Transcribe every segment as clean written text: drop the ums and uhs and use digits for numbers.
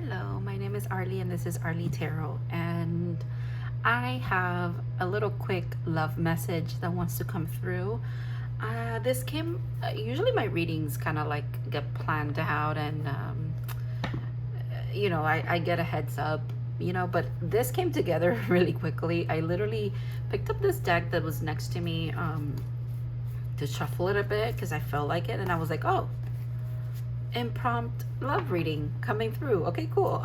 Hello, my name is Arlie and this is Arlie Tarot, and I have a little quick love message that wants to come through. This came, usually my readings kind of like get planned out and I get a heads up, but this came together really quickly. I literally picked up this deck that was next to me to shuffle it a bit because I felt like it, and I was like, oh, impromptu love reading coming through. Okay, cool.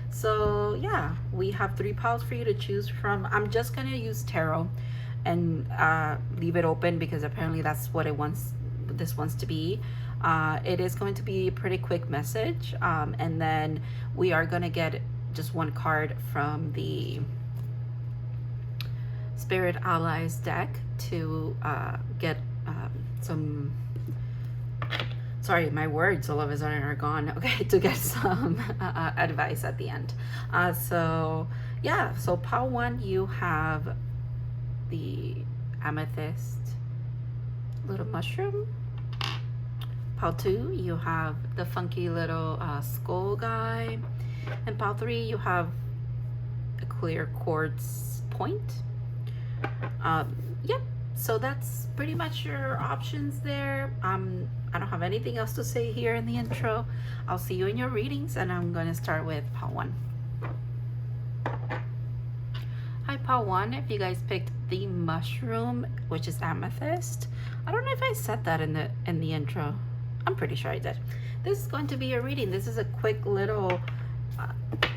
So yeah, we have 3 piles for you to choose from. I'm just gonna use tarot and leave it open because apparently that's what this wants to be. It is going to be a pretty quick message, and then we are gonna get just 1 card from the Spirit Allies deck to get some, sorry, my words all of a sudden are gone. Okay, to get some advice at the end. So yeah, so pile 1, you have the amethyst little mushroom. Pile 2, you have the funky little skull guy. And pile 3, you have a clear quartz point. Yep, so that's pretty much your options there. I don't have anything else to say here in the intro. I'll see you in your readings, and I'm going to start with pile 1. Hi, pile 1. If you guys picked the mushroom, which is amethyst, I don't know if I said that in the intro. I'm pretty sure I did. This is going to be your reading. This is a quick little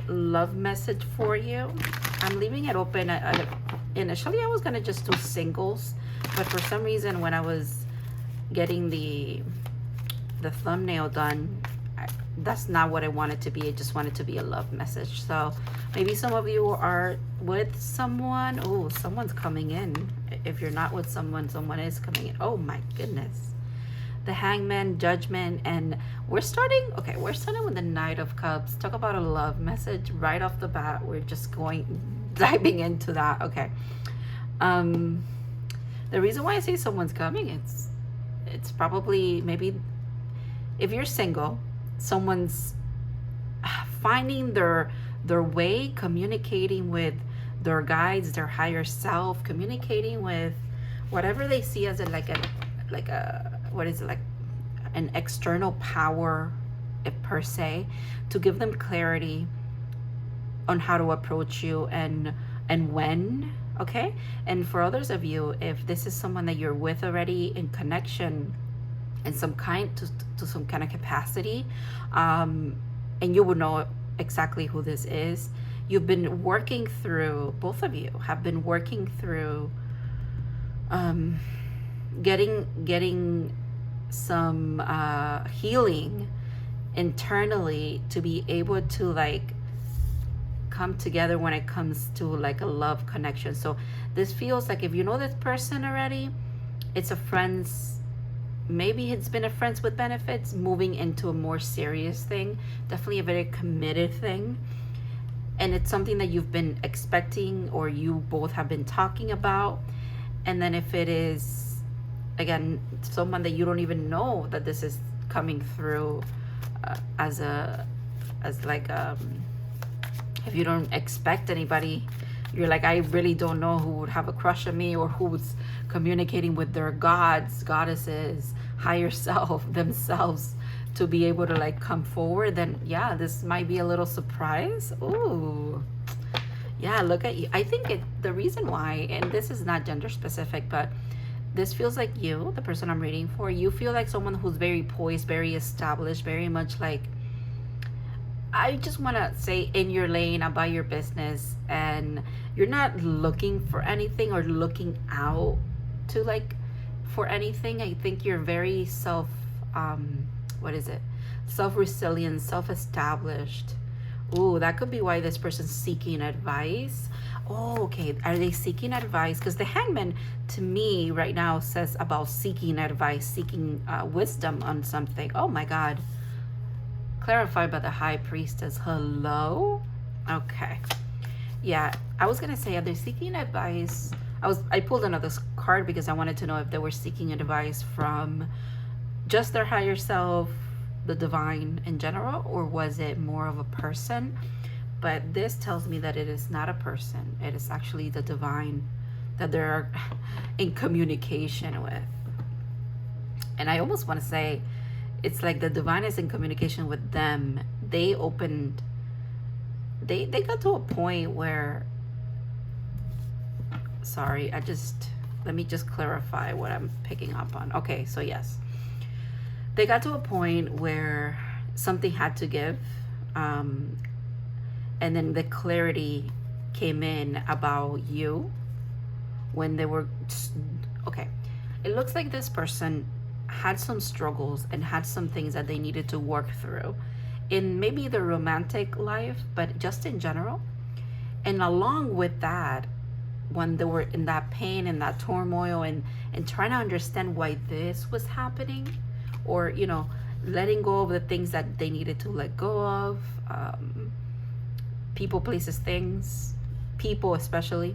love message for you. I'm leaving it open. Initially, I was going to just do singles, but for some reason, when I was getting the thumbnail done, that's not what I wanted to be. I just wanted to be a love message. So maybe some of you are with someone. Oh, someone's coming in. If you're not with someone, someone is coming in. Oh my goodness. The Hangman, Judgment, and we're starting with the Knight of Cups. Talk about a love message right off the bat. We're just diving into that. Okay. The reason why I say someone's coming, it's probably, maybe if you're single, someone's finding their way, communicating with their guides, their higher self, communicating with whatever they see as like an external power, per se, to give them clarity on how to approach you and when. Okay, and for others of you, if this is someone that you're with already in connection in some kind to some kind of capacity, and you would know exactly who this is. You've been working through, both of you have been working through getting some healing internally to be able to like come together when it comes to like a love connection. So this feels like, if you know this person already, it's a friend's, maybe it's been a friends with benefits moving into a more serious thing, definitely a very committed thing, and it's something that you've been expecting or you both have been talking about. And then if it is, again, someone that you don't even know that this is coming through if you don't expect anybody, you're like, I really don't know who would have a crush on me or who's communicating with their gods, goddesses, higher self, themselves, to be able to like come forward, then yeah, this might be a little surprise. Ooh, yeah, look at you. I think the reason why, and this is not gender specific, but this feels like you, the person I'm reading for, you feel like someone who's very poised, very established, very much like, I just want to say, in your lane, about your business, and you're not looking for anything or looking out to like for anything. I think you're very self-resilient, self-established. Ooh, that could be why this person's seeking advice. Oh, okay. Are they seeking advice? Because the Hangman to me right now says about seeking advice, seeking wisdom on something. Oh my God. Clarified by the High Priestess. Hello? Okay. Yeah, I was gonna say, are they seeking advice? I pulled another card because I wanted to know if they were seeking advice from just their higher self, the divine in general, or was it more of a person? But this tells me that it is not a person. It is actually the divine that they're in communication with. And I almost want to say it's like the divine is in communication with them. They got to a point where, sorry, let me just clarify what I'm picking up on. Okay, so yes, they got to a point where something had to give, and then the clarity came in about you when they were, okay, it looks like this person had some struggles and had some things that they needed to work through in maybe the romantic life, but just in general. And along with that, when they were in that pain and that turmoil and trying to understand why this was happening, or, you know, letting go of the things that they needed to let go of, people, places, things, people especially,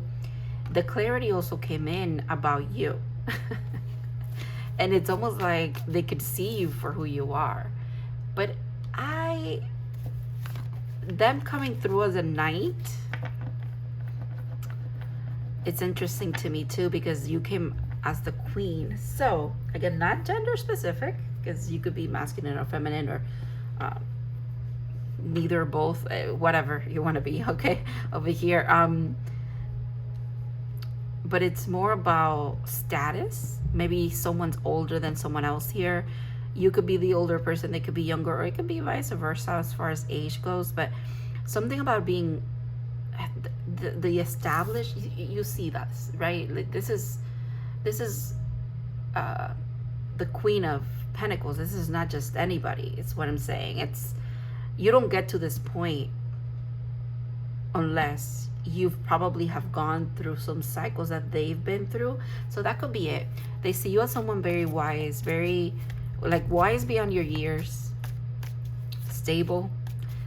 the clarity also came in about you. And it's almost like they could see you for who you are. But them coming through as a knight, it's interesting to me too, because you came as the queen. So again, not gender specific, because you could be masculine or feminine, or neither or both, whatever you want to be, okay, over here. But it's more about status. Maybe someone's older than someone else here. You could be the older person, they could be younger, or it could be vice versa as far as age goes. But something about being the established, you see that, right? Like this is the Queen of Pentacles. This is not just anybody. It's what I'm saying. It's, you don't get to this point unless you've probably have gone through some cycles that they've been through. So that could be it. They see you as someone very wise, very like wise beyond your years, stable.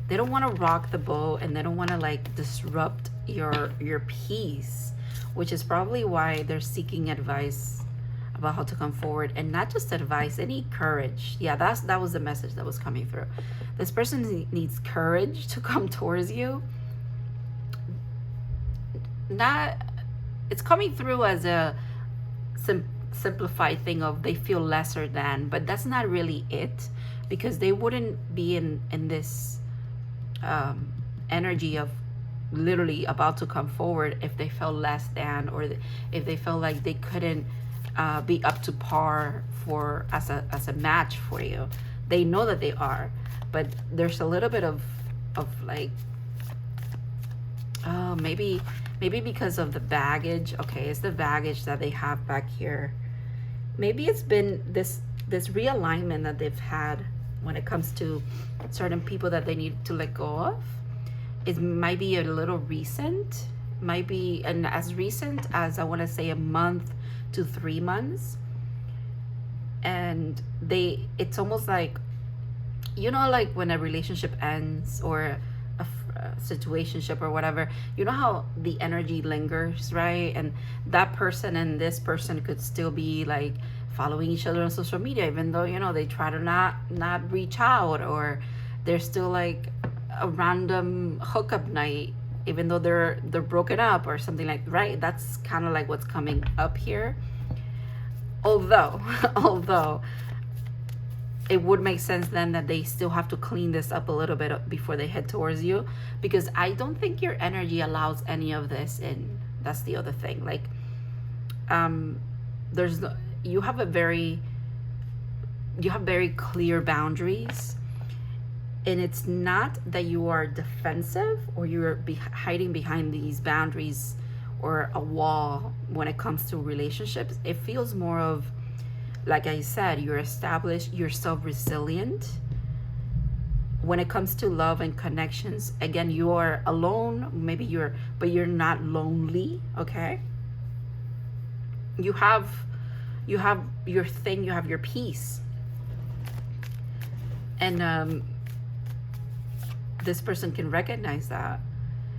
They don't want to rock the boat, and they don't want to like disrupt your peace, which is probably why they're seeking advice about how to come forward. And not just advice, they need courage. Yeah, that was the message that was coming through. This person needs courage to come towards you. It's coming through as a simplified thing of they feel lesser than, but that's not really it, because they wouldn't be in this energy of literally about to come forward if they felt less than, or if they felt like they couldn't be up to par for as a match for you. They know that they are, but there's a little bit of like, oh, maybe because of the baggage. Okay, it's the baggage that they have back here. Maybe it's been this realignment that they've had when it comes to certain people that they need to let go of. It might be a little recent, might be as recent as, I want to say, a month to 3 months. And it's almost like, you know, like when a relationship ends, or a situationship or whatever, you know how the energy lingers, right? And that person and this person could still be like following each other on social media, even though, you know, they try to not reach out, or they're still like a random hookup night, even though they're broken up or something, like, right? That's kind of like what's coming up here. Although it would make sense then that they still have to clean this up a little bit before they head towards you, because I don't think your energy allows any of this in. That's the other thing. Like, you have very clear boundaries, and it's not that you are defensive or you're hiding behind these boundaries or a wall when it comes to relationships. It feels more of, like I said, you're established, you're self-resilient. When it comes to love and connections, again, you are alone, but you're not lonely, okay? You have your thing, you have your peace. And this person can recognize that,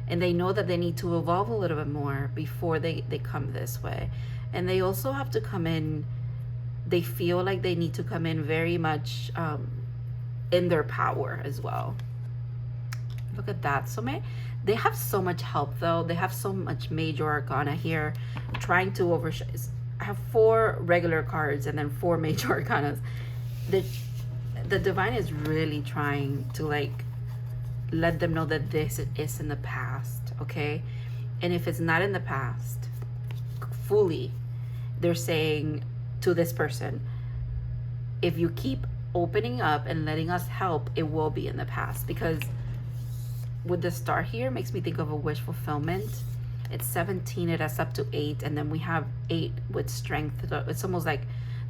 and they know that they need to evolve a little bit more before they come this way. And they also have to come in, they feel like they need to come in very much in their power as well. Look at that. So they have so much help though. They have so much major arcana here, trying to overshadow. I have 4 regular cards and then 4 major arcanas. The divine is really trying to like let them know that this is in the past, okay? And if it's not in the past fully, they're saying to this person, if you keep opening up and letting us help, it will be in the past. Because with the star here, makes me think of a wish fulfillment. It's 17, it has up to 8, and then we have 8 with strength. It's almost like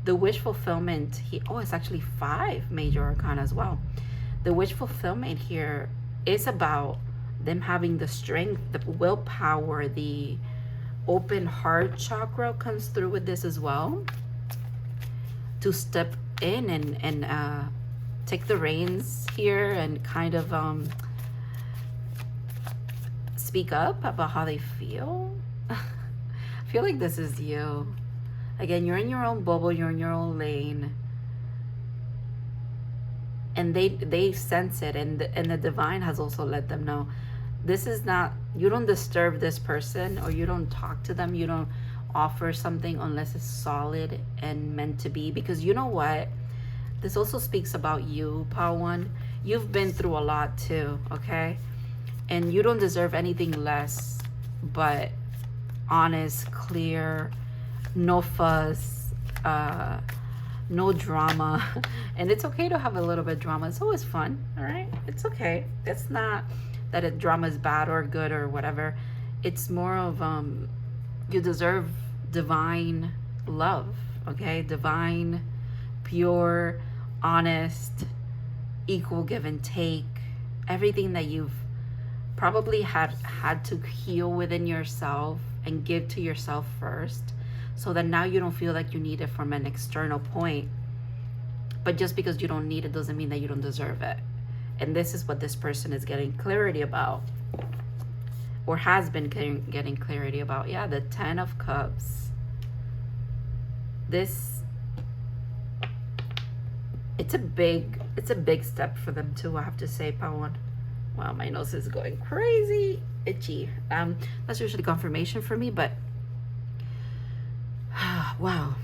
the wish fulfillment here. Oh, it's actually 5 major arcana as well. The wish fulfillment here is about them having the strength, the willpower, the open heart chakra comes through with this as well, to step in and take the reins here and kind of speak up about how they feel. I feel like this is you. Again, you're in your own bubble, you're in your own lane, and they sense it, and the divine has also let them know, this is not, you don't disturb this person, or you don't talk to them, you don't offer something unless it's solid and meant to be. Because you know what, this also speaks about you, Power One. You've been through a lot too, okay? And you don't deserve anything less but honest, clear, no fuss, no drama. And it's okay to have a little bit of drama. It's always fun, all right? It's okay. It's not that a drama is bad or good or whatever. It's more of you deserve divine love, okay? Divine, pure, honest, equal give and take. Everything that you've probably had to heal within yourself and give to yourself first, so that now you don't feel like you need it from an external point. But just because you don't need it doesn't mean that you don't deserve it. And this is what this person is getting clarity about, or has been getting clarity about. Yeah, the 10 of Cups. This, it's a big step for them too, I have to say, Power. Wow, my nose is going crazy, itchy. That's usually confirmation for me, but wow.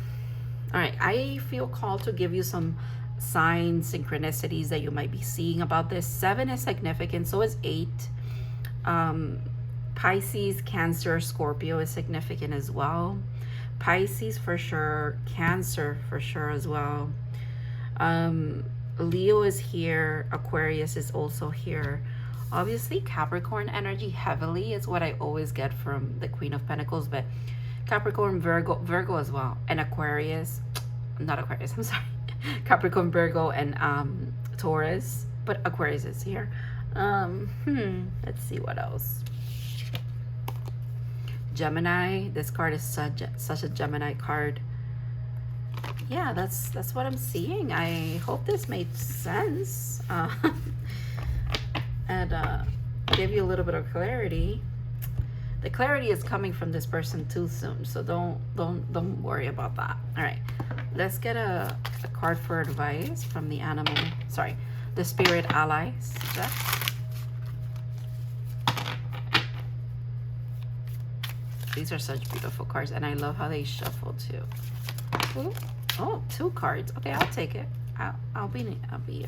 All right, I feel called to give you some signs, synchronicities that you might be seeing about this. 7 is significant, so is 8. Pisces, Cancer, Scorpio is significant as well. Pisces for sure, Cancer for sure as well. Leo is here, Aquarius is also here. Obviously, Capricorn energy heavily is what I always get from the Queen of Pentacles, but Capricorn, Virgo as well, and Aquarius, not Aquarius, I'm sorry, Capricorn, Virgo, and Taurus, but Aquarius is here. Let's see what else. Gemini, this card is such a Gemini card. Yeah, that's what I'm seeing. I hope this made sense. And give you a little bit of clarity. The clarity is coming from this person too soon, so don't worry about that. All right, let's get a card for advice from the animal. Sorry, the spirit allies. These are such beautiful cards, and I love how they shuffle too. Ooh. Oh, 2 cards. Okay, I'll take it. I'll be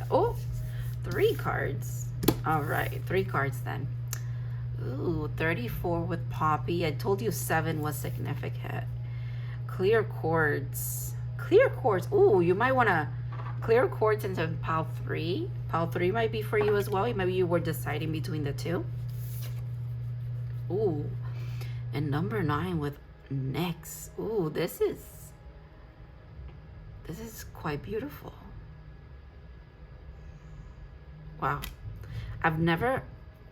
oh, 3 cards. All right, 3 cards then. Ooh, 34 with Poppy. I told you 7 was significant. Clear quartz. Clear quartz. Ooh, you might want to clear quartz into Pile 3. Pile 3 might be for you as well. Maybe you were deciding between the 2. Ooh, and number 9 with Nyx. Ooh, this is quite beautiful. Wow. I've never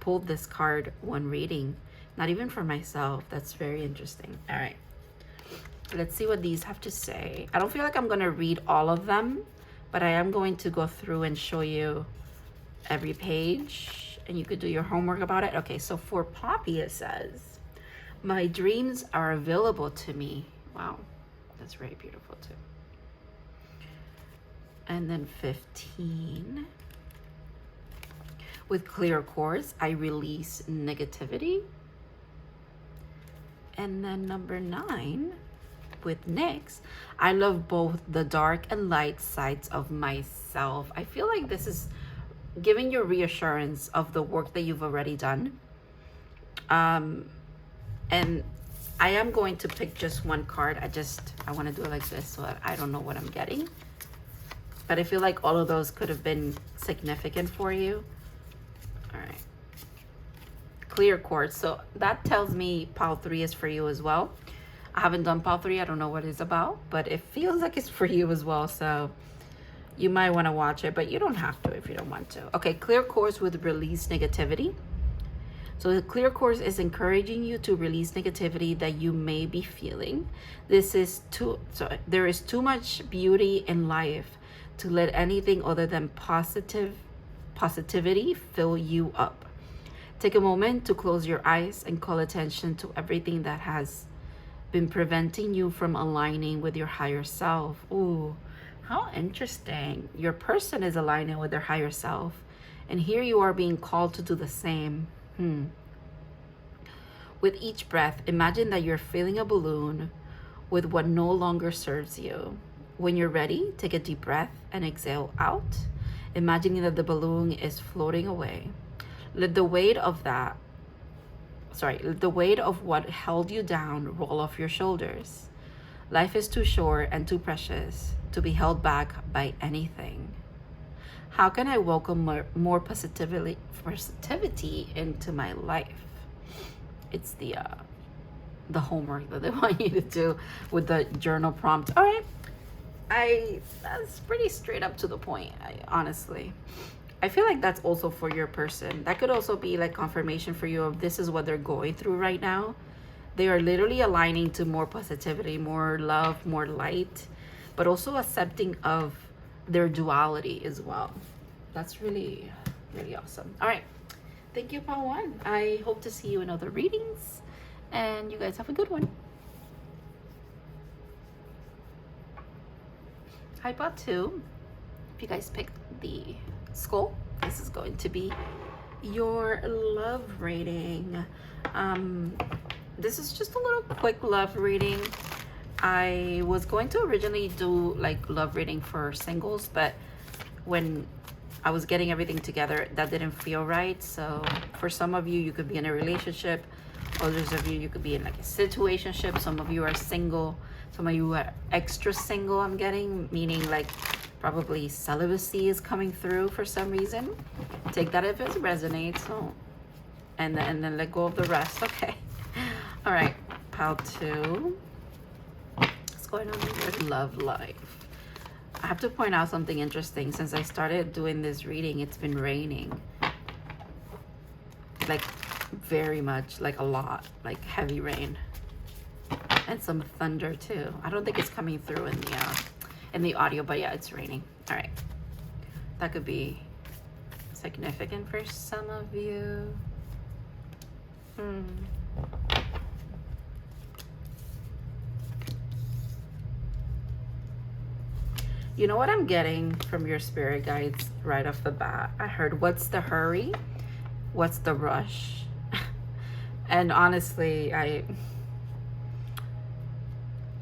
pulled this card when reading, not even for myself. That's very interesting. All right, let's see what these have to say. I don't feel like I'm going to read all of them, but I am going to go through and show you every page, and you could do your homework about it. Okay, so for Poppy, it says, my dreams are available to me. Wow, that's very beautiful too. And then 15. With clear quartz, I release negativity. And then number 9, with Nyx, I love both the dark and light sides of myself. I feel like this is giving you reassurance of the work that you've already done. And I am going to pick just one card. I want to do it like this so that I don't know what I'm getting. But I feel like all of those could have been significant for you. All right. Clear quartz. So that tells me pile 3 is for you as well. I haven't done pile 3. I don't know what it's about, but it feels like it's for you as well. So you might want to watch it, but you don't have to if you don't want to. Okay, clear quartz with release negativity. So the clear quartz is encouraging you to release negativity that you may be feeling. There is too much beauty in life to let anything other than positivity fill you up. Take a moment to close your eyes and call attention to everything that has been preventing you from aligning with your higher self. Ooh, how interesting. Your person is aligning with their higher self, and here you are being called to do the same. With each breath, imagine that you're filling a balloon with what no longer serves you. When you're ready, take a deep breath and exhale out, imagining that the balloon is floating away. Let the weight of what held you down roll off your shoulders. Life is too short and too precious to be held back by anything. How can I welcome more positivity into my life? It's the homework that they want you to do with the journal prompt. All right. That's pretty straight up to the point, honestly. I feel like that's also for your person. That could also be like confirmation for you of this is what they're going through right now. They are literally aligning to more positivity, more love, more light, but also accepting of their duality as well. That's really, really awesome. All right. Thank you, Pile 1. I hope to see you in other readings, and you guys have a good one. Hi, Pile 2. If you guys picked the skull, this is going to be your love reading. This is just a little quick love reading. I was going to originally do like love reading for singles, but when I was getting everything together, that didn't feel right. So for some of you, you could be in a relationship. Others of you, you could be in like a situationship. Some of you are single. Some of you are extra single, I'm getting, meaning like probably celibacy is coming through for some reason. Take that if it resonates. Oh. And then let go of the rest. Okay. All right. Pile 2. What's going on in your love life? I have to point out something interesting. Since I started doing this reading, it's been raining. Like very much, like a lot, like heavy rain. And some thunder too. I don't think it's coming through in the audio, but yeah, it's raining. All right. That could be significant for some of you. You know what I'm getting from your spirit guides right off the bat? I heard, what's the hurry? What's the rush? And honestly, I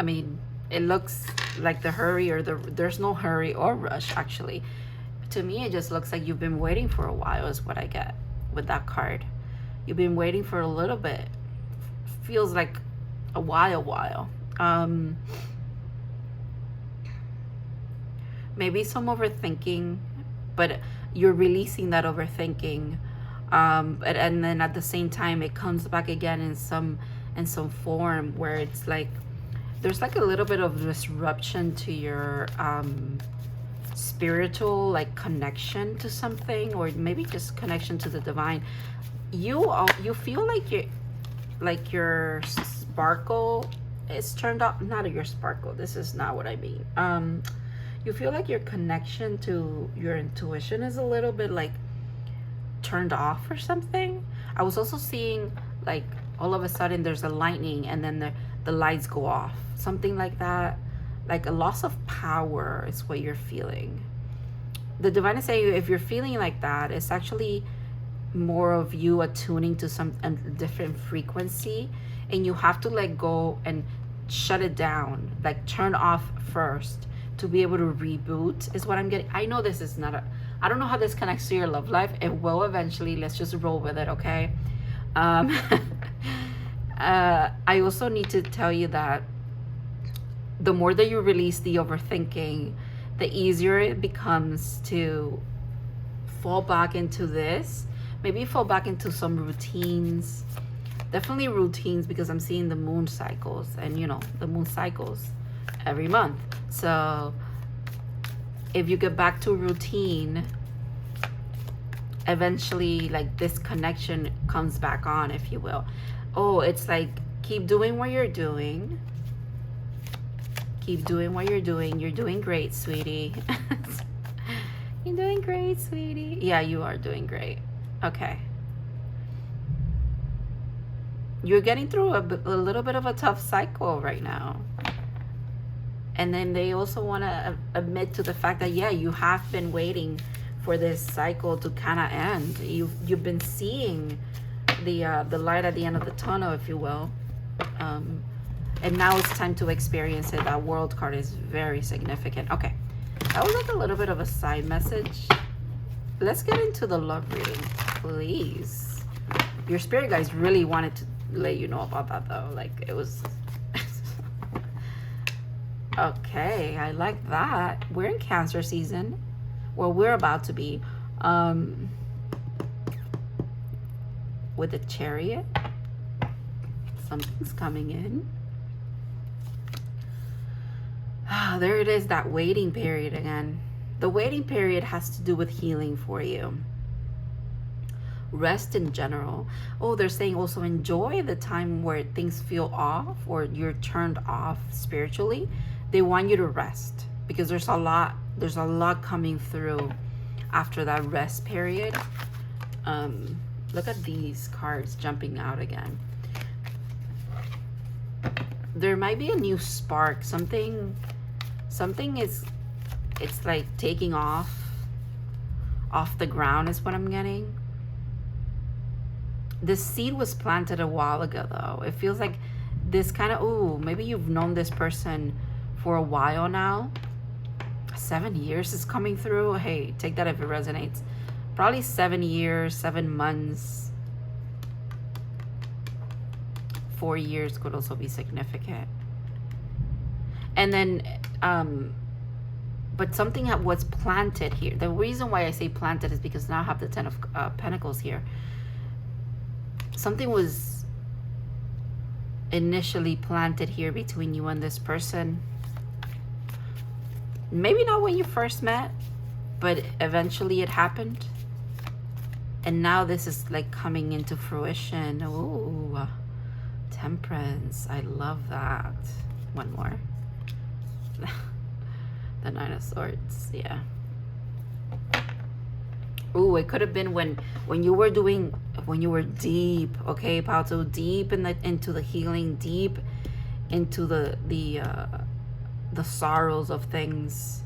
mean, it looks like the hurry or there's no hurry or rush, actually. To me, it just looks like you've been waiting for a while is what I get with that card. You've been waiting for a little bit. Feels like a while. Maybe some overthinking, but you're releasing that overthinking. And then at the same time, it comes back again in some form where it's like, there's like a little bit of disruption to your spiritual like connection to something, or maybe just connection to the divine. You feel like your sparkle is turned off. Not your sparkle. This is not what I mean. You feel like your connection to your intuition is a little bit like turned off or something. I was also seeing like all of a sudden there's a lightning and then the lights go off. Something like that. Like a loss of power is what you're feeling. The divine is saying if you're feeling like that, it's actually more of you attuning to some a different frequency, and you have to let go and shut it down, like turn off first to be able to reboot is what I'm getting. I know this is not a, I don't know how this connects to your love life. It will eventually. Let's just roll with it, okay? I also need to tell you that the more that you release the overthinking, the easier it becomes to fall back into this. Maybe fall back into some routines. Definitely routines, because I'm seeing the moon cycles, and you know, the moon cycles every month. So if you get back to routine, eventually like this connection comes back on, if you will. Oh, it's like, keep doing what you're doing. Keep doing what you're doing. You're doing great, sweetie. You're doing great, sweetie. Yeah, you are doing great. Okay. You're getting through a little bit of a tough cycle right now. And then they also want to admit to the fact that, yeah, you have been waiting for this cycle to kind of end. You've been seeing the light at the end of the tunnel, if you will. And now it's time to experience it. That World card is very significant. Okay. That was like a little bit of a side message. Let's get into the love reading, please. Your spirit guides really wanted to let you know about that, though. Like, it was... Okay, I like that. We're in Cancer season. Well, we're about to be. With the Chariot. Something's coming in. Ah, there it is, that waiting period again. The waiting period has to do with healing for you. Rest in general. Oh, they're saying also enjoy the time where things feel off or you're turned off spiritually. They want you to rest because there's a lot coming through after that rest period. Look at these cards jumping out again. There might be a new spark. Something is, it's like taking off the ground is what I'm getting. This seed was planted a while ago, though. It feels like this kind of, ooh, maybe you've known this person for a while now. 7 years is coming through. Hey, take that if it resonates. Probably 7 years, 7 months. 4 years could also be significant. And then, but something that was planted here. The reason why I say planted is because now I have the 10 of Pentacles here. Something was initially planted here between you and this person. Maybe not when you first met, but eventually it happened. And now this is like coming into fruition. Ooh, Temperance. I love that. One more. The Nine of Swords. Yeah. Ooh, it could have been when you were deep, okay, Pato, deep into the healing, deep into the sorrows of things.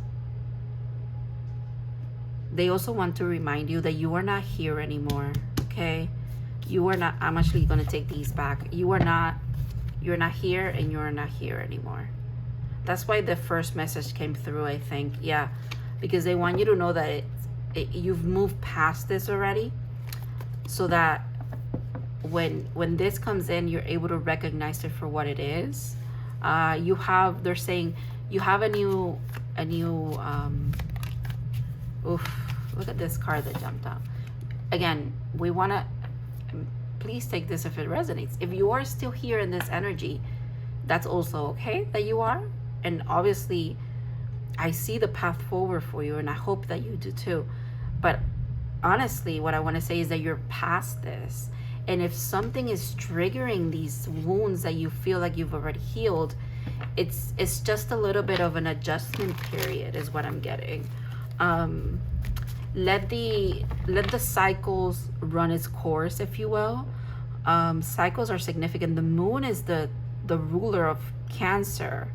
They also want to remind you that you are not here anymore, okay? You are not, I'm actually going to take these back. You're not here, and you're not here anymore. That's why the first message came through, I think. Yeah, because they want you to know that you've moved past this already, so that when this comes in, you're able to recognize it for what it is. They're saying you have a new oof, look at this card that jumped out. Again, we want to, please take this if it resonates. If you are still here in this energy, that's also okay that you are. And obviously, I see the path forward for you, and I hope that you do too. But honestly, what I want to say is that you're past this. And if something is triggering these wounds that you feel like you've already healed, it's just a little bit of an adjustment period is what I'm getting. Let the cycles run its course, if you will. Cycles are significant. The moon is the ruler of Cancer,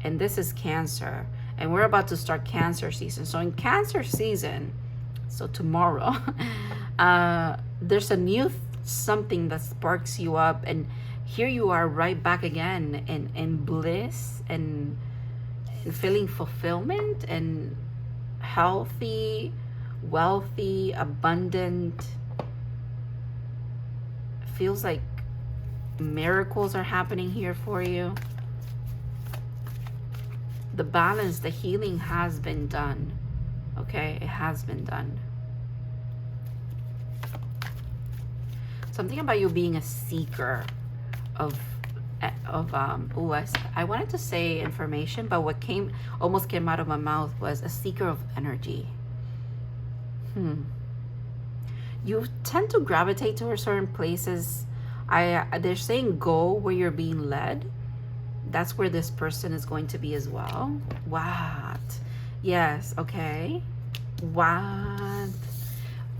and this is Cancer, and we're about to start Cancer season. So in Cancer season, so tomorrow, There's a new something that sparks you up, and here you are right back again in bliss and feeling fulfillment and healthy, wealthy, abundant. Feels like miracles are happening here for you. The balance, the healing has been done. Okay, it has been done. Something about you being a seeker of I wanted to say information, but what almost came out of my mouth was a seeker of energy. You tend to gravitate to certain places. They're saying go where you're being led. That's where this person is going to be as well. What? Yes, okay. What?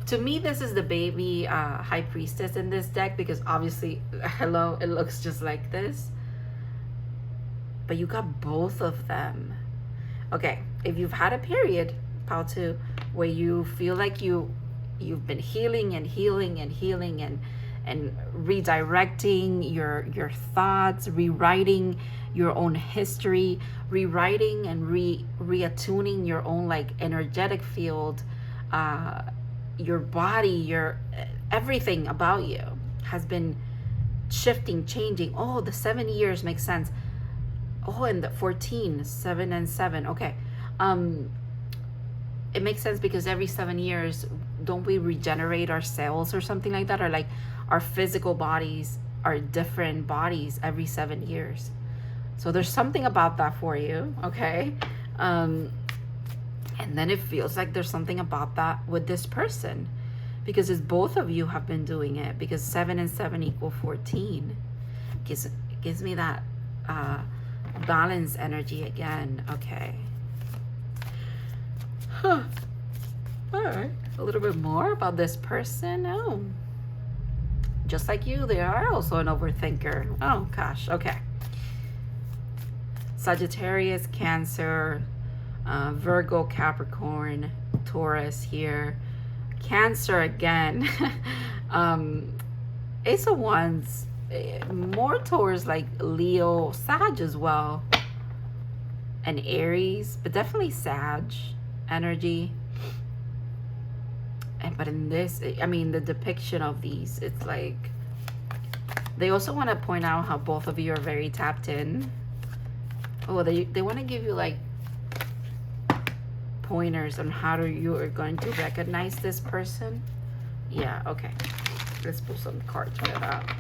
To me, this is the baby high priestess in this deck, because obviously, hello, it looks just like this. But you got both of them. Okay, if you've had a period, pile 2, where you feel like you've been healing and healing and healing and redirecting your thoughts, rewriting your own history, rewriting and reattuning your own like energetic field, your body, your everything about you has been shifting, changing. Oh, the 7 years makes sense. Oh, and the 14, 7 and 7. Okay. It makes sense because every 7 years, don't we regenerate our cells or something like that? Or like our physical bodies are different bodies every 7 years. So there's something about that for you. Okay. And then it feels like there's something about that with this person, because it's both of you have been doing it, because 7 and 7 equal 14. Gives me that balance energy again. Okay. Huh. All right. A little bit more about this person. Oh. Just like you, they are also an overthinker. Oh, gosh. Okay. Sagittarius, Cancer, Virgo, Capricorn, Taurus here. Cancer again. Ace of Wands, more towards like Leo, Sag as well, and Aries, but definitely Sag energy. But in this, I mean, the depiction of these, it's like they also want to point out how both of you are very tapped in. Oh, they want to give you like pointers on how you are going to recognize this person. Yeah, okay. Let's pull some cards for that.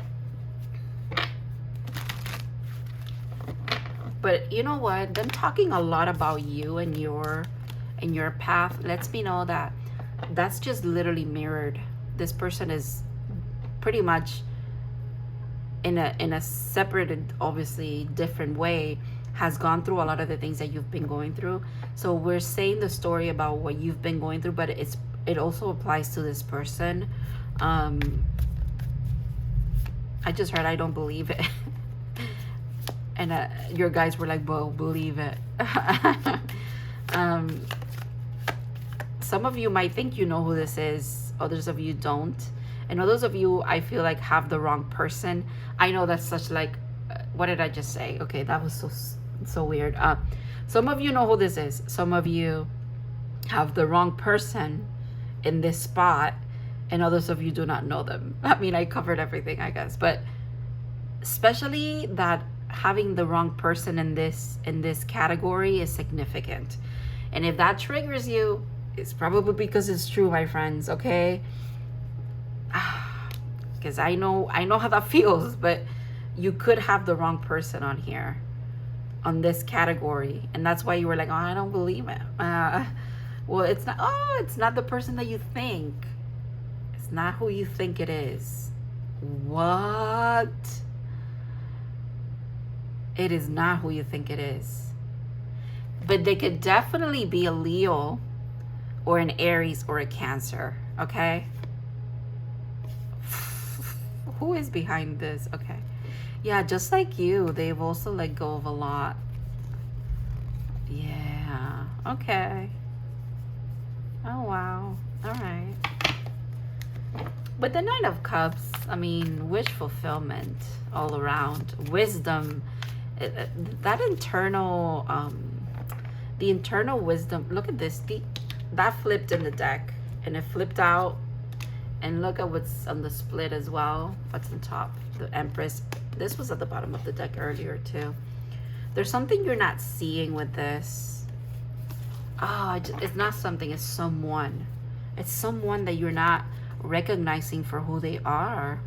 But you know what? Them talking a lot about you and your path lets me know that that's just literally mirrored. This person is pretty much in a separate, obviously different way, has gone through a lot of the things that you've been going through. So we're saying the story about what you've been going through, but it also applies to this person. I just heard I don't believe it. And your guys were like, well, believe it. Some of you might think you know who this is. Others of you don't. And others of you, I feel like, have the wrong person. I know that's such like, what did I just say? Okay, that was so weird. Some of you know who this is. Some of you have the wrong person in this spot, and others of you do not know them. I mean, I covered everything, I guess, but especially that having the wrong person in this category is significant. And if that triggers you, it's probably because it's true, my friends. Okay, because I know how that feels. But you could have the wrong person on here, on this category, and that's why you were like, oh, I don't believe it. Well, it's not. Oh, it's not the person that you think. It's not who you think it is. What? It is not who you think it is. But they could definitely be a Leo or an Aries or a Cancer, okay? Who is behind this? Okay. Yeah, just like you, they've also let go of a lot. Yeah, okay. Oh, wow. All right. But the Nine of Cups, I mean, wish fulfillment all around, wisdom, that internal, the internal wisdom. Look at this, that flipped in the deck, and it flipped out, and look at what's on the split as well. What's on top? The Empress. This was at the bottom of the deck earlier too. There's something you're not seeing with this. Oh, it's not something, it's someone. It's someone that you're not recognizing for who they are.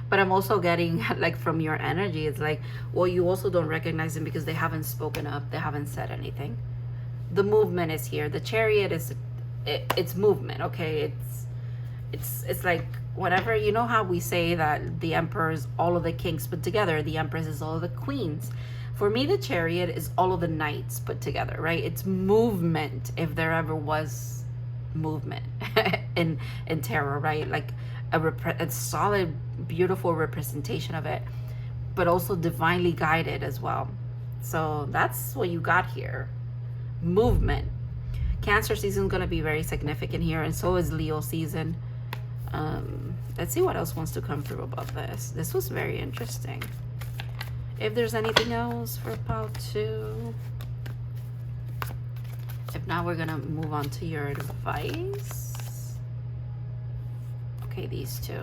But I'm also getting, like, from your energy, it's like, well, you also don't recognize them because they haven't spoken up, they haven't said anything. The movement is here. The Chariot is, it's movement, okay? It's like, whatever, you know how we say that the Emperor is all of the kings put together, the Empress is all of the queens. For me, the Chariot is all of the knights put together, right? It's movement, if there ever was movement in tarot, right? Like a solid, beautiful representation of it, but also divinely guided as well. So that's what you got here. Movement. Cancer season is going to be very significant here, and so is Leo season. Let's see what else wants to come through about this. This was very interesting. If there's anything else for pile 2. If not, we're gonna move on to your advice. Okay, these two.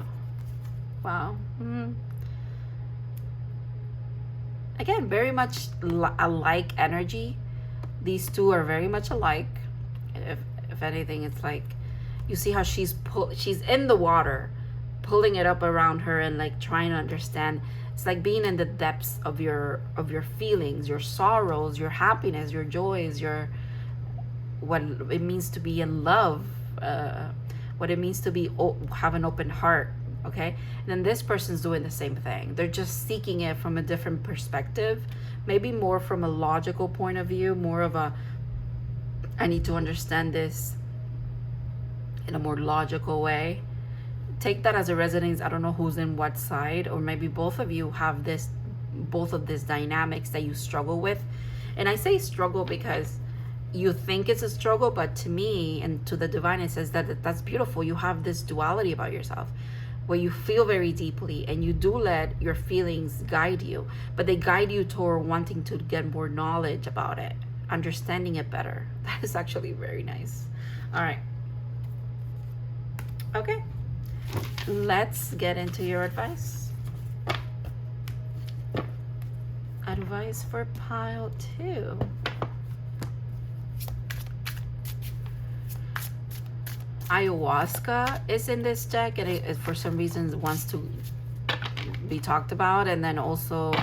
Wow. Again, very much alike energy. These two are very much alike. If anything, it's like, you see how she's in the water, pulling it up around her and like trying to understand. It's like being in the depths of your feelings, your sorrows, your happiness, your joys, what it means to be in love, what it means to have an open heart. Okay, and then this person's doing the same thing. They're just seeking it from a different perspective, maybe more from a logical point of view, more of a, I need to understand this in a more logical way. Take that as a resonance. I don't know who's in what side, or maybe both of you have both of these dynamics that you struggle with. And I say struggle because you think it's a struggle, but to me and to the divine, it says that that's beautiful. You have this duality about yourself where you feel very deeply and you do let your feelings guide you, but they guide you toward wanting to get more knowledge about it, understanding it better. That is actually very nice. All right. Okay. Let's get into your advice. Advice for pile 2. Ayahuasca is in this deck, and it for some reason wants to be talked about. And then also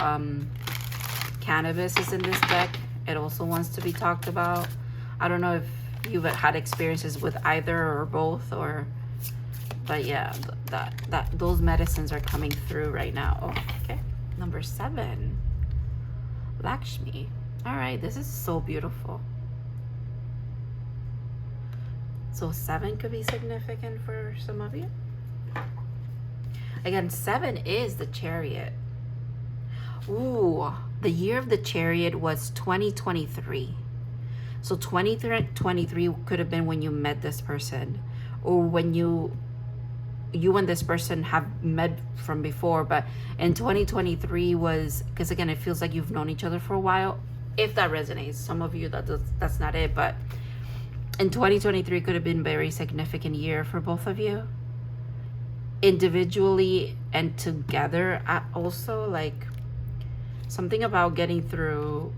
cannabis is in this deck. It also wants to be talked about. I don't know if you've had experiences with either or both, but yeah, those medicines are coming through right now. Oh, okay. Number 7, Lakshmi. All right, this is so beautiful. So 7 could be significant for some of you. Again, 7 is the Chariot. Ooh, the year of the Chariot was 2023. So 2023 could have been when you met this person, or when you and this person have met from before. But in 2023 was, because again, it feels like you've known each other for a while. If that resonates, some of you that's not it, but in 2023 could have been a very significant year for both of you, individually and together. Also, like something about getting through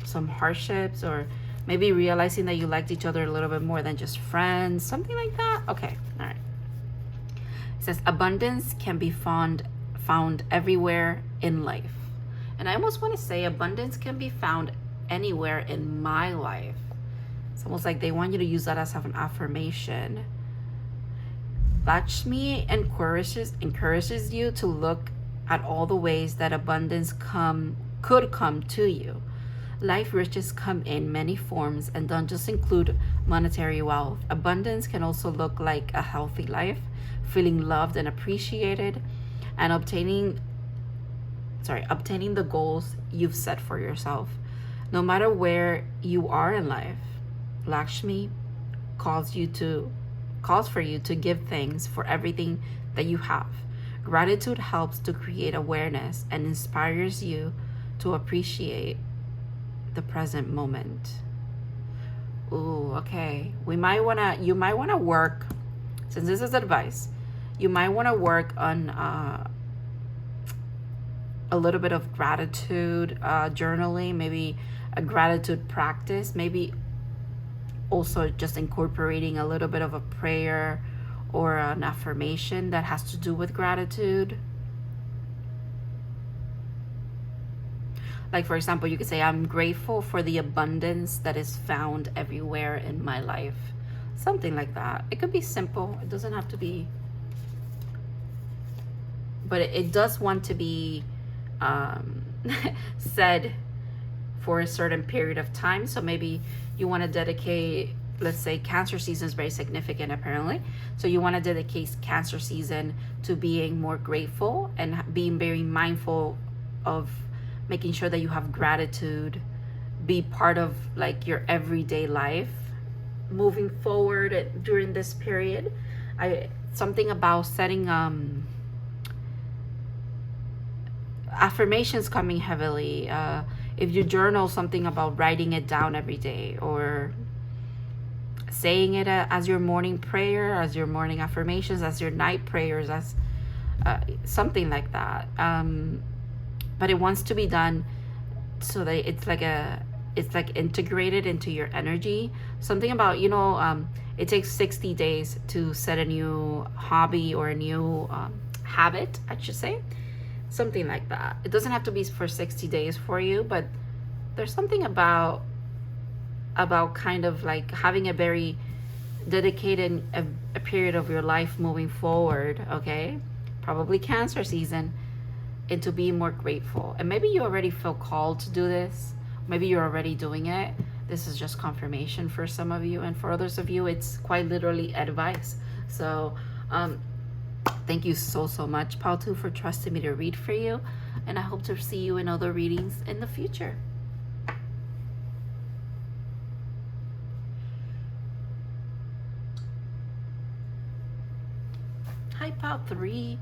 some hardships, or maybe realizing that you liked each other a little bit more than just friends, something like that. Okay, all right. It says abundance can be found everywhere in life. And I almost want to say abundance can be found anywhere in my life. It's almost like they want you to use that as an affirmation. Lakshmi encourages you to look at all the ways that abundance could come to you. Life riches come in many forms and don't just include monetary wealth. Abundance can also look like a healthy life, feeling loved and appreciated, and obtaining the goals you've set for yourself. No matter where you are in life, Lakshmi calls for you to give thanks for everything that you have. Gratitude helps to create awareness and inspires you to appreciate the present moment. Ooh, okay. You might wanna work, since this is advice, you might wanna work on a little bit of gratitude journaling, maybe a gratitude practice, maybe also just incorporating a little bit of a prayer or an affirmation that has to do with gratitude. Like, for example, you could say, I'm grateful for the abundance that is found everywhere in my life. Something like that. It could be simple. It doesn't have to be, but it does want to be said for a certain period of time. So maybe you want to dedicate, let's say Cancer season is very significant apparently. So you want to dedicate Cancer season to being more grateful and being very mindful of making sure that you have gratitude be part of like your everyday life moving forward during this period. Something about setting affirmations coming heavily. If you journal, something about writing it down every day, or saying it as your morning prayer, as your morning affirmations, as your night prayers, as something like that. But it wants to be done so that it's like integrated into your energy. Something about, it takes 60 days to set a new hobby or a new habit, I should say. Something like that. It doesn't have to be for 60 days for you, but there's something about kind of like having a very dedicated a period of your life moving forward, okay? Probably Cancer season, into being more grateful. And maybe you already feel called to do this. Maybe you're already doing it. This is just confirmation for some of you, and for others of you, it's quite literally advice. So, thank you so much, Pautu, for trusting me to read for you, and I hope to see you in other readings in the future. Hi, Pal 3.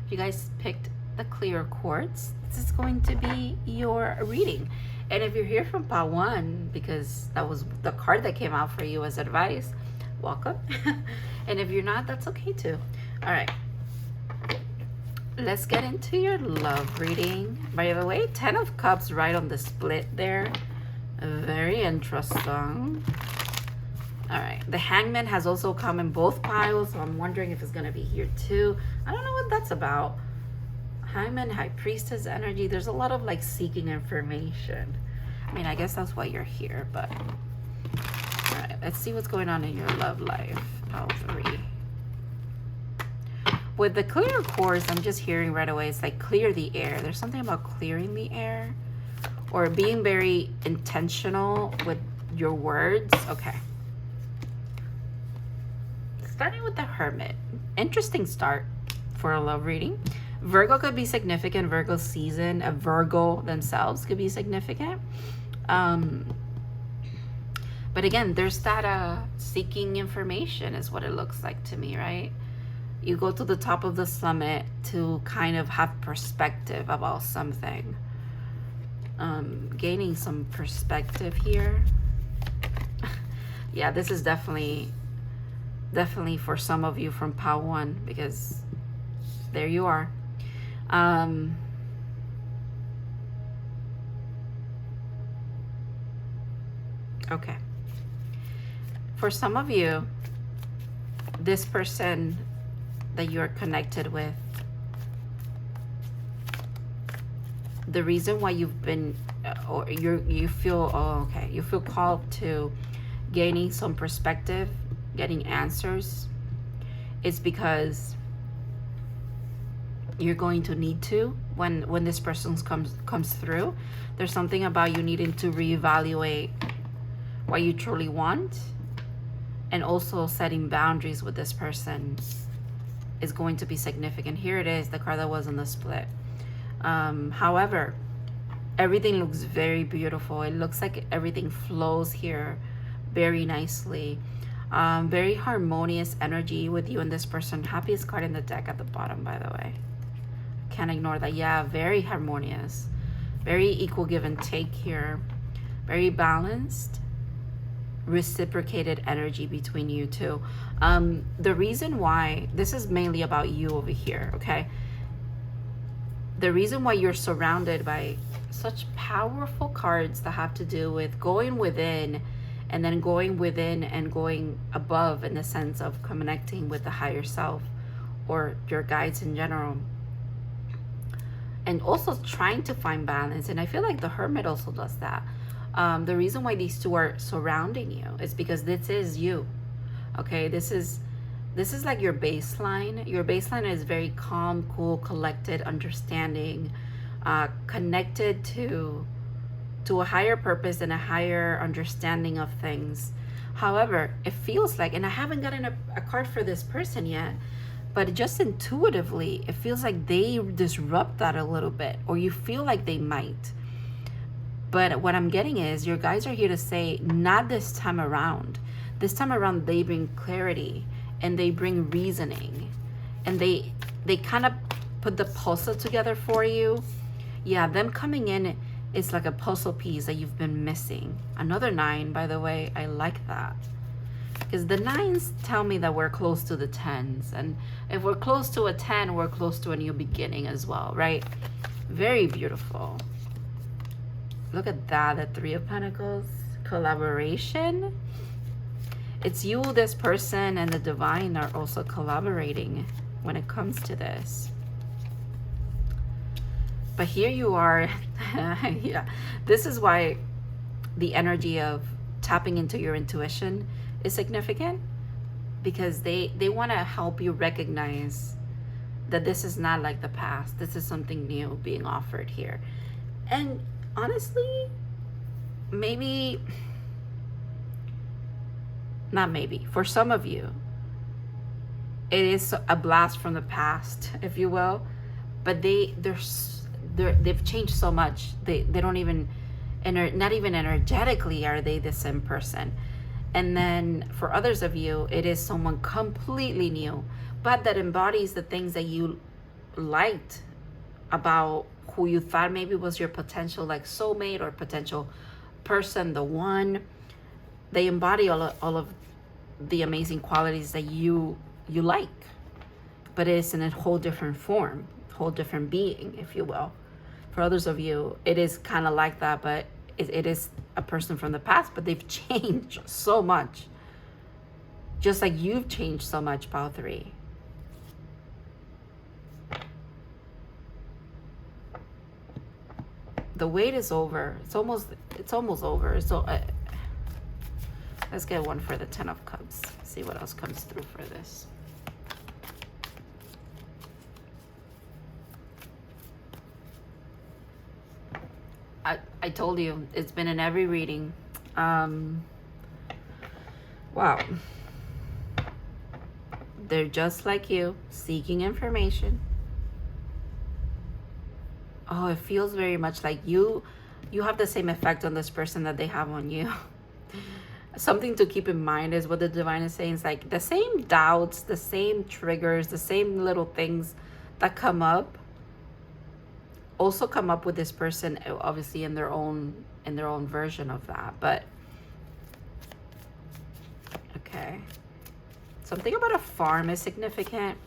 If you guys picked the clear quartz, this is going to be your reading. And if you're here from Pal 1, because that was the card that came out for you as advice, welcome. And if you're not, that's okay too. All right. Let's get into your love reading. By the way, 10 of Cups right on the split there. Very interesting. All right. The Hangman has also come in both piles, so I'm wondering if it's going to be here too. I don't know what that's about. Hangman, High Priestess energy. There's a lot of like seeking information. I mean, I guess that's why you're here, but... All right. Let's see what's going on in your love life. Pile 3. With the clear quartz, I'm just hearing right away, it's like clear the air. There's something about clearing the air or being very intentional with your words. Okay. Starting with the Hermit. Interesting start for a love reading. Virgo could be significant. Virgo season, a Virgo themselves could be significant. But again, there's that seeking information is what it looks like to me, right? You go to the top of the summit to kind of have perspective about something. Gaining some perspective here. Yeah, this is definitely for some of you from Pile 1, because there you are. Okay. For some of you, this person that you're connected with, the reason why you've been or you feel you feel called to gaining some perspective, getting answers, is because you're going to need to when this person comes through. There's something about you needing to reevaluate what you truly want, and also setting boundaries with this person is going to be significant. Here it is, the card that was on the split. However, Everything looks very beautiful. It looks like everything flows here very nicely. Very harmonious energy with you and this person. Happiest card in the deck at the bottom, by the way. Can't ignore that. Yeah, very harmonious. Very equal give and take here. Very balanced. Reciprocated energy between you two. The reason why, this is mainly about you over here, okay? The reason why you're surrounded by such powerful cards that have to do with going within, and then going within and going above in the sense of connecting with the higher self or your guides in general. And also trying to find balance. And I feel like the Hermit also does that. The reason why these two are surrounding you is because this is you. Okay, this is like your baseline. Your baseline is very calm, cool, collected, understanding, connected to a higher purpose and a higher understanding of things. However, it feels like, and I haven't gotten a card for this person yet, but just intuitively, it feels like they disrupt that a little bit, or you feel like they might. But what I'm getting is your guys are here to say, not this time around. This time around, they bring clarity and they bring reasoning, and they kind of put the puzzle together for you. Yeah, them coming in is like a puzzle piece that you've been missing. Another 9, by the way. I like that, because the 9s tell me that we're close to the 10s, and if we're close to a 10, we're close to a new beginning as well, right? Very beautiful. Look at that, the 3 of Pentacles. Collaboration. It's you, this person, and the divine are also collaborating when it comes to this. But here you are. Yeah, this is why the energy of tapping into your intuition is significant, because they want to help you recognize that this is not like the past. This is something new being offered here. And honestly, maybe, not maybe, for some of you, it is a blast from the past, if you will, but they've changed so much. They don't even, not even energetically are they the same person. And then for others of you, it is someone completely new, but that embodies the things that you liked about who you thought maybe was your potential, like soulmate or potential person, the one. They embody all of the amazing qualities that you like, but it's in a whole different form, whole different being, if you will. For others of you, it is kind of like that, but it is a person from the past, but they've changed so much. Just like you've changed so much, Pile 3. The wait is over. It's almost over. So let's get one for the 10 of Cups. See what else comes through for this. I told you, it's been in every reading. Wow. They're just like you, seeking information. Oh, it feels very much like you have the same effect on this person that they have on you. Something to keep in mind is what the divine is saying. It's like the same doubts, the same triggers, the same little things that come up also come up with this person, obviously in their own version of that. But okay, something about a farm is significant.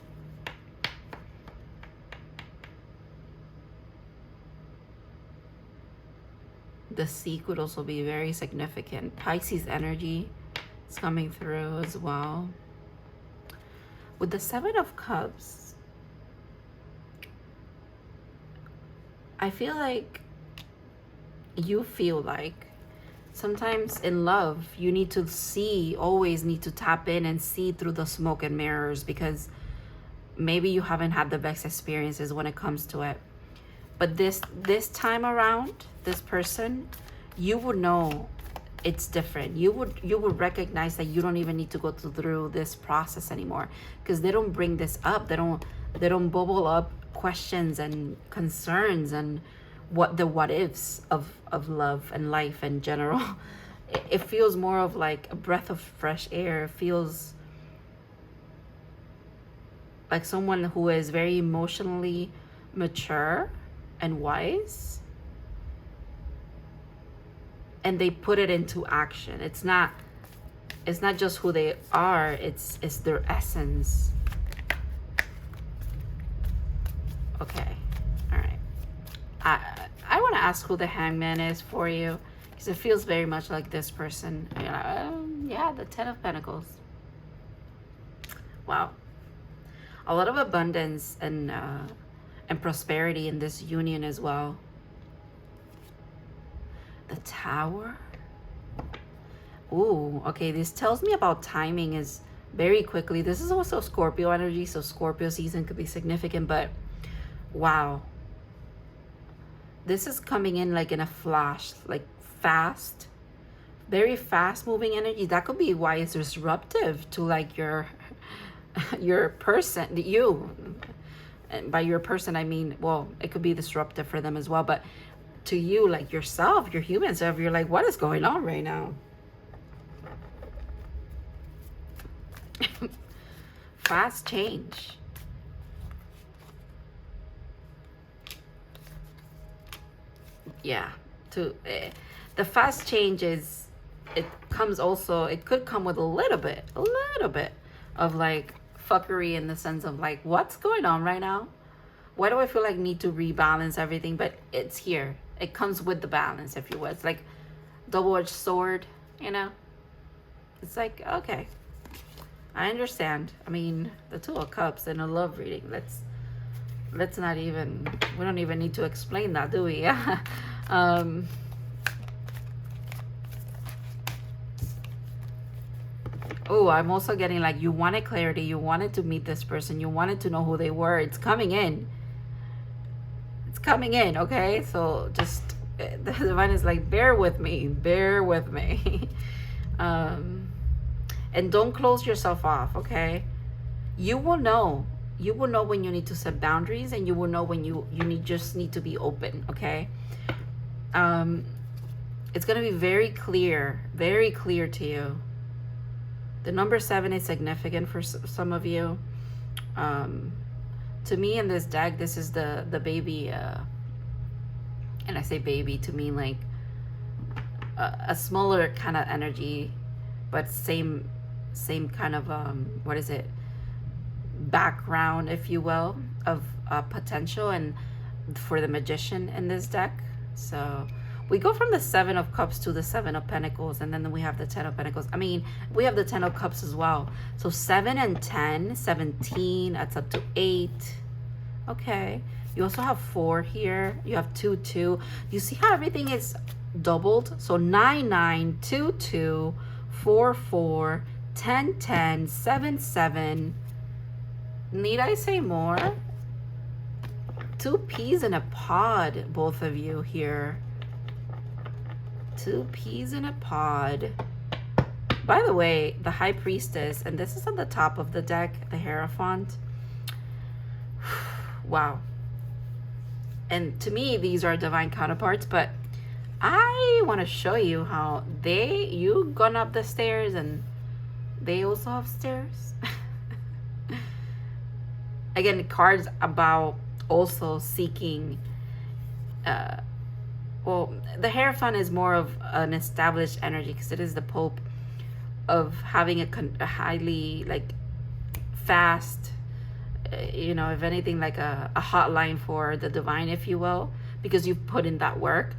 The sea could also be very significant. Pisces energy is coming through as well. With the 7 of Cups, I feel like you feel like sometimes in love, you need to always need to tap in and see through the smoke and mirrors, because maybe you haven't had the best experiences when it comes to it. But this time around, this person, you would know it's different. You would recognize that you don't even need to go through this process anymore, because they don't bring this up. They don't bubble up questions and concerns and what ifs of love and life in general. It feels more of like a breath of fresh air. It feels like someone who is very emotionally mature and wise, and they put it into action. It's not just who they are, it's their essence. Okay, all right. I want to ask who the Hangman is for you, because it feels very much like this person. Yeah, the Ten of Pentacles. Wow. A lot of abundance and prosperity in this union as well. The Tower. Ooh, okay, this tells me about timing is very quickly. This is also Scorpio energy, so Scorpio season could be significant, but wow. This is coming in like in a flash, like fast, very fast moving energy. That could be why it's disruptive to like your person, you. And by your person, I mean, well, it could be disruptive for them as well, but to you, like yourself, your human self, you're like, what is going on right now? Fast change. Yeah, the fast change is, it comes also, it could come with a little bit of like fuckery, in the sense of like, what's going on right now? Why do I feel like need to rebalance everything? But it's here. It comes with the balance, if you will. It's like double-edged sword, you know? It's like, okay, I understand. I mean, the Two of Cups in a love reading, let's not even, we don't even need to explain that, do we? Yeah. Oh, I'm also getting like, you wanted clarity, you wanted to meet this person, you wanted to know who they were. It's coming in. It's coming in, okay? So just, the divine is like, bear with me, bear with me. And don't close yourself off, okay? You will know. You will know when you need to set boundaries, and you will know when you just need to be open, okay? It's going to be very clear to you. The number 7 is significant for some of you. To me in this deck, this is the baby, and I say baby to mean like a smaller kind of energy, but same kind of, what is it? Background, if you will, of potential, and for the Magician in this deck. So we go from the 7 of Cups to the 7 of Pentacles, and then we have the 10 of Pentacles. I mean, we have the 10 of Cups as well. So 7 and 10, 17, that's up to 8. Okay. You also have 4 here. You have 2, 2. You see how everything is doubled? So 9, 9, 2, 2, 4, 4, 10, 10, 7, 7. Need I say more? 2 peas in a pod, both of you here. 2 peas in a pod. By the way, the High Priestess, and this is on the top of the deck, the Hierophant. Wow. And to me, these are divine counterparts, but I want to show you how you gone up the stairs and they also have stairs. Again, cards about also seeking, well, the Hierophant is more of an established energy, because it is the Pope, of having a highly like fast, you know, if anything, like a hotline for the divine, if you will, because you've put in that work.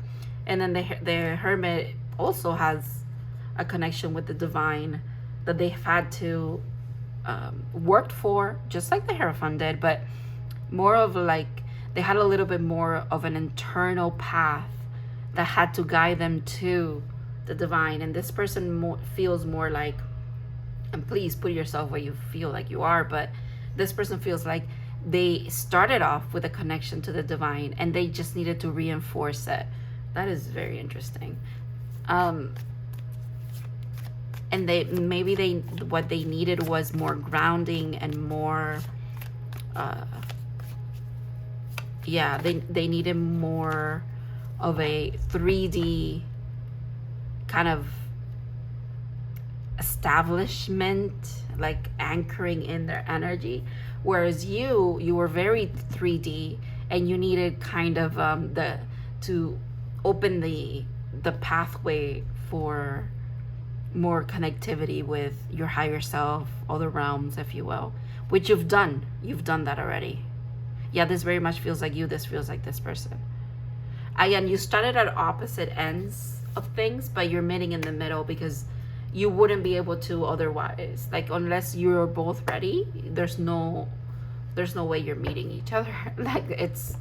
And then the Hermit also has a connection with the divine that they've had to worked for, just like the Hierophant did, but more of like, they had a little bit more of an internal path that had to guide them to the divine. And this person feels more like, and please put yourself where you feel like you are, but this person feels like they started off with a connection to the divine and they just needed to reinforce it. That is very interesting. And what they needed was more grounding and more, yeah, they needed more of a 3D kind of establishment, like anchoring in their energy, whereas you were very 3D, and you needed kind of to open the pathway for more connectivity with your higher self, other realms, if you will, which you've done that already. Yeah, this very much feels like you, this feels like this person. Again, you started at opposite ends of things, but you're meeting in the middle because you wouldn't be able to otherwise. Like, unless you're both ready, there's no way you're meeting each other. Like, it's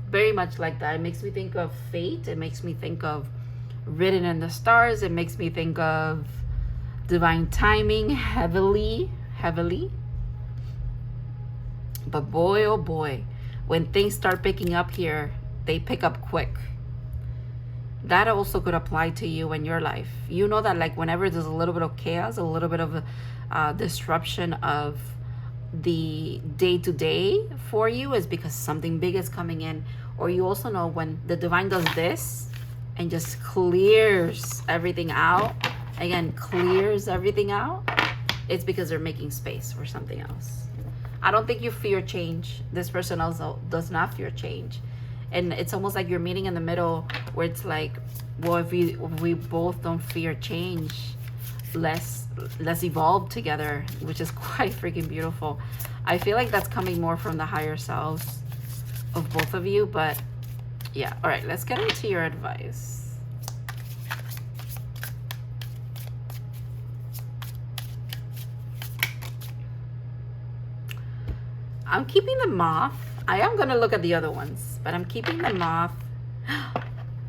very much like that. It makes me think of fate. It makes me think of written in the stars. It makes me think of divine timing heavily. But boy, oh boy, when things start picking up here, they pick up quick. That also could apply to you in your life. You know that, like, whenever there's a little bit of chaos, a little bit of disruption of the day-to-day for you, is because something big is coming in. Or you also know when the divine does this and just clears everything out, again, clears everything out, it's because they're making space for something else. I don't think you fear change. This person also does not fear change. And it's almost like you're meeting in the middle, where it's like, well, if we both don't fear change, let's evolve together, which is quite freaking beautiful. I feel like that's coming more from the higher selves of both of you, but yeah. All right, let's get into your advice. I'm keeping the moth. I am going to look at the other ones, but I'm keeping the moth.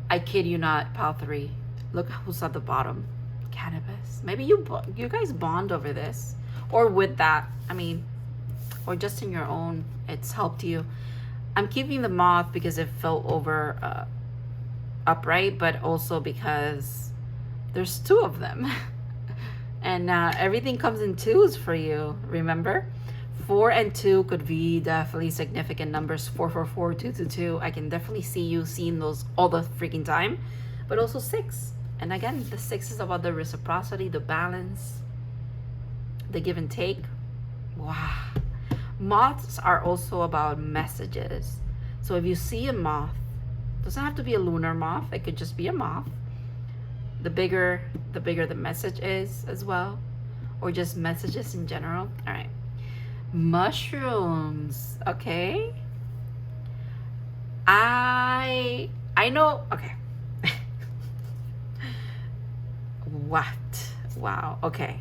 I kid you not, pile 3. Look who's at the bottom. Cannabis. Maybe you guys bond over this, or with that. I mean, or just in your own. It's helped you. I'm keeping the moth because it felt over upright, but also because there's 2 of them. And everything comes in 2s for you, remember? 4 and 2 could be definitely significant numbers. 4, 4, 4, 2, 2, 2. I can definitely see you seeing those all the freaking time. But also 6. And again, the 6 is about the reciprocity, the balance, the give and take. Wow. Moths are also about messages. So if you see a moth, it doesn't have to be a lunar moth. It could just be a moth. The bigger the message is as well, or just messages in general. All right. Mushrooms. Okay. I know. Okay. What? Wow. Okay.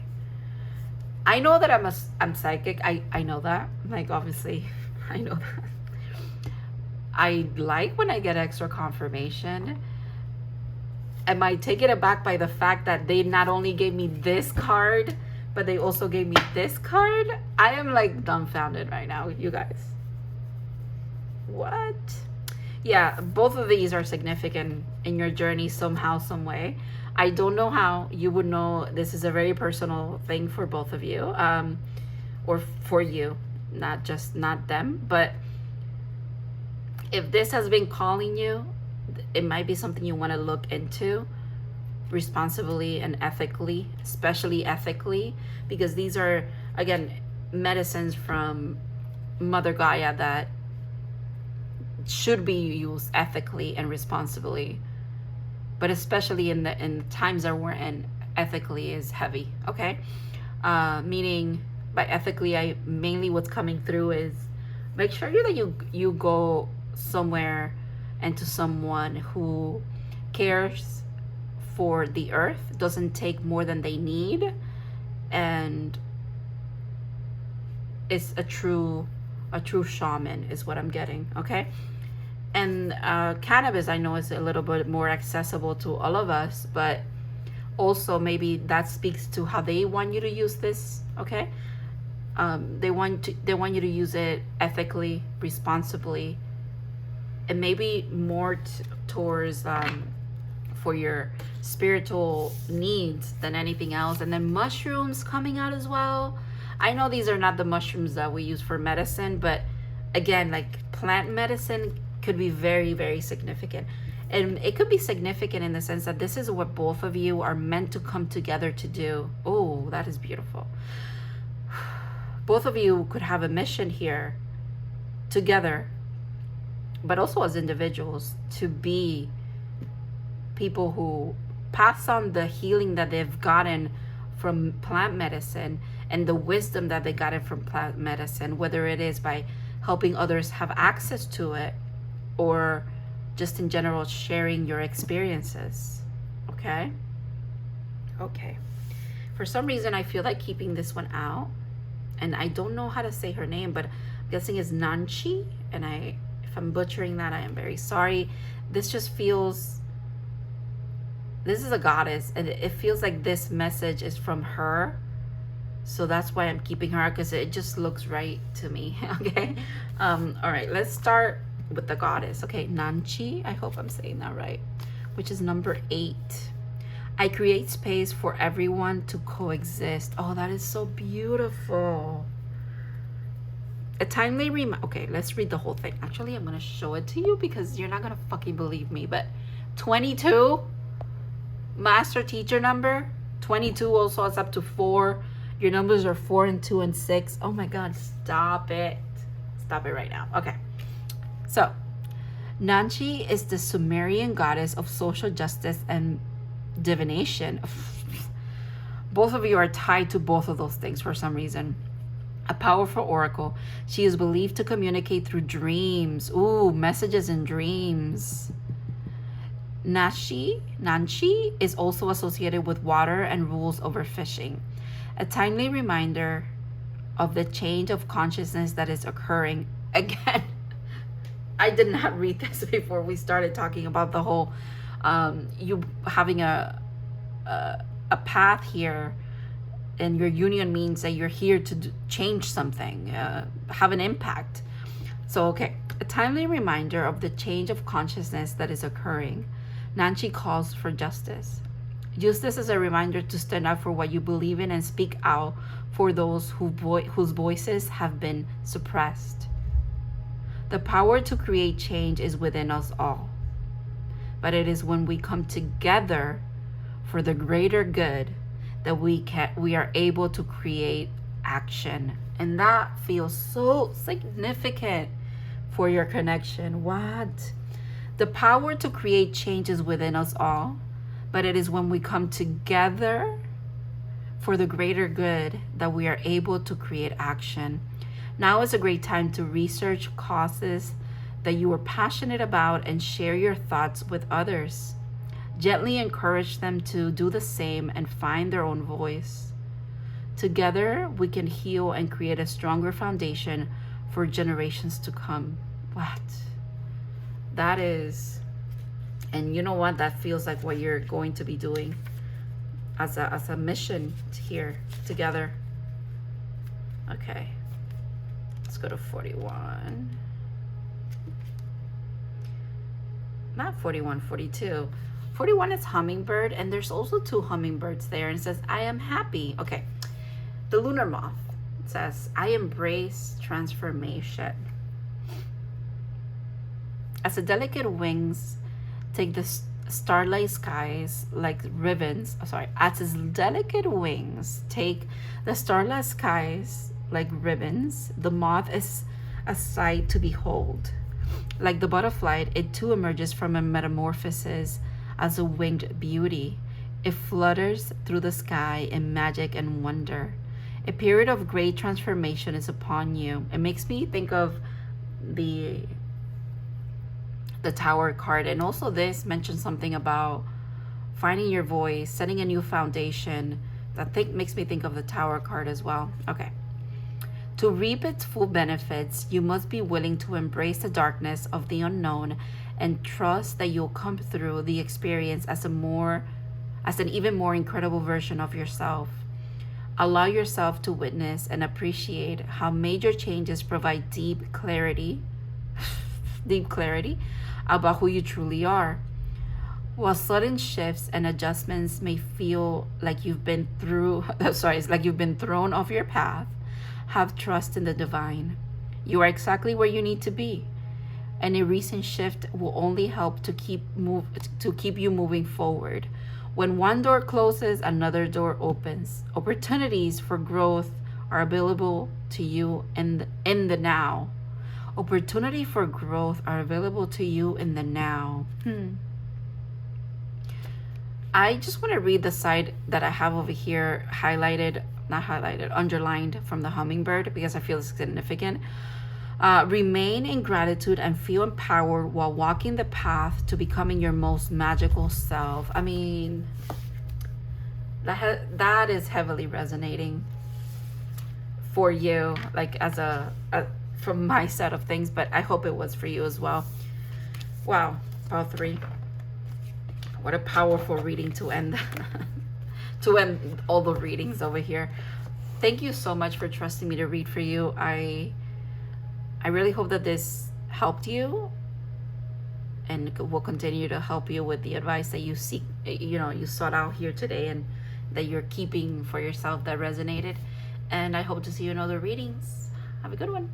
I know that I'm psychic. I know that. Like, obviously, I know that. I like when I get extra confirmation. Am I taken aback by the fact that they not only gave me this card, but they also gave me this card? I am like dumbfounded right now, you guys. What? Yeah, both of these are significant in your journey somehow, some way. I don't know how you would know. This is a very personal thing for both of you, or for you, not them. But if this has been calling you, it might be something you want to look into responsibly and ethically, especially ethically, because these are, again, medicines from Mother Gaia that should be used ethically and responsibly. But especially in the times that we're in, ethically is heavy. Okay, meaning by ethically, I mainly what's coming through is make sure that you go somewhere and to someone who cares for the earth, doesn't take more than they need, and is a true shaman is what I'm getting. Okay. And cannabis, I know, is a little bit more accessible to all of us, but also maybe that speaks to how they want you to use this. Okay, they want you to use it ethically, responsibly, and maybe more towards for your spiritual needs than anything else. And then mushrooms coming out as well. I know these are not the mushrooms that we use for medicine, but again, like plant medicine could be very, very significant. And it could be significant in the sense that this is what both of you are meant to come together to do. Oh, that is beautiful. Both of you could have a mission here together, but also as individuals, to be people who pass on the healing that they've gotten from plant medicine and the wisdom that they got it from plant medicine, whether it is by helping others have access to it or just in general sharing your experiences. Okay? Okay. For some reason, I feel like keeping this one out, and I don't know how to say her name, but I'm guessing it's Nanchi, and if I'm butchering that, I am very sorry. This just feels, this is a goddess, and it feels like this message is from her. So that's why I'm keeping her, because it just looks right to me. Okay. All right, let's start with the goddess. Okay, Nanchi, I hope I'm saying that right, which is number 8. I create space for everyone to coexist. Oh, that is so beautiful. A timely okay, let's read the whole thing. Actually, I'm gonna show it to you because you're not gonna fucking believe me, but 22 master teacher number, 22 also adds up to 4. Your numbers are 4 and 2 and 6. Oh my god, stop it right now. Okay, so Nanchi is the Sumerian goddess of social justice and divination. Both of you are tied to both of those things for some reason. A powerful oracle, she is believed to communicate through dreams. Ooh, messages in dreams. Nanchi is also associated with water and rules over fishing. A timely reminder of the change of consciousness that is occurring. Again, I did not read this before we started talking about the whole you having a path here, and your union means that you're here to change something, have an impact. So, okay, a timely reminder of the change of consciousness that is occurring. Nanchi calls for justice. Use this as a reminder to stand up for what you believe in and speak out for those whose voices have been suppressed. The power to create change is within us all, but it is when we come together for the greater good that we are able to create action. And that feels so significant for your connection. What? The power to create change is within us all, but it is when we come together for the greater good that we are able to create action. Now is a great time to research causes that you are passionate about and share your thoughts with others. Gently encourage them to do the same and find their own voice. Together, we can heal and create a stronger foundation for generations to come. What? That is, and you know what? That feels like what you're going to be doing as a mission here together. Okay, let's go to 41. Not 41, 42. 41 is hummingbird, and there's also 2 hummingbirds there, and it says, I am happy. Okay, the lunar moth says, I embrace transformation. As the delicate wings take the starlight skies like ribbons, as its delicate wings take the starlight skies like ribbons, the moth is a sight to behold. Like the butterfly, it too emerges from a metamorphosis as a winged beauty. It flutters through the sky in magic and wonder. A period of great transformation is upon you. It makes me think of the Tower card, and also this mentions something about finding your voice, setting a new foundation. That makes me think of the Tower card as well. Okay. To reap its full benefits, you must be willing to embrace the darkness of the unknown and trust that you'll come through the experience as an even more incredible version of yourself. Allow yourself to witness and appreciate how major changes provide deep clarity about who you truly are. While sudden shifts and adjustments may feel like you've been thrown off your path, have trust in the divine. You are exactly where you need to be, Any recent shift will only help to keep you moving forward. When one door closes, another door opens. Opportunities for growth are available to you in the now. Opportunity for growth are available to you in the now. I just want to read the side that I have over here highlighted, not highlighted, underlined from the hummingbird, because I feel it's significant. Remain in gratitude and feel empowered while walking the path to becoming your most magical self. I mean, that is heavily resonating for you, like as from my set of things, but I hope it was for you as well. Wow, pile 3. What a powerful reading to end to end all the readings over here. Thank you so much for trusting me to read for you. I really hope that this helped you and will continue to help you with the advice that you seek, you sought out here today, and that you're keeping for yourself that resonated. And I hope to see you in other readings. Have a good one.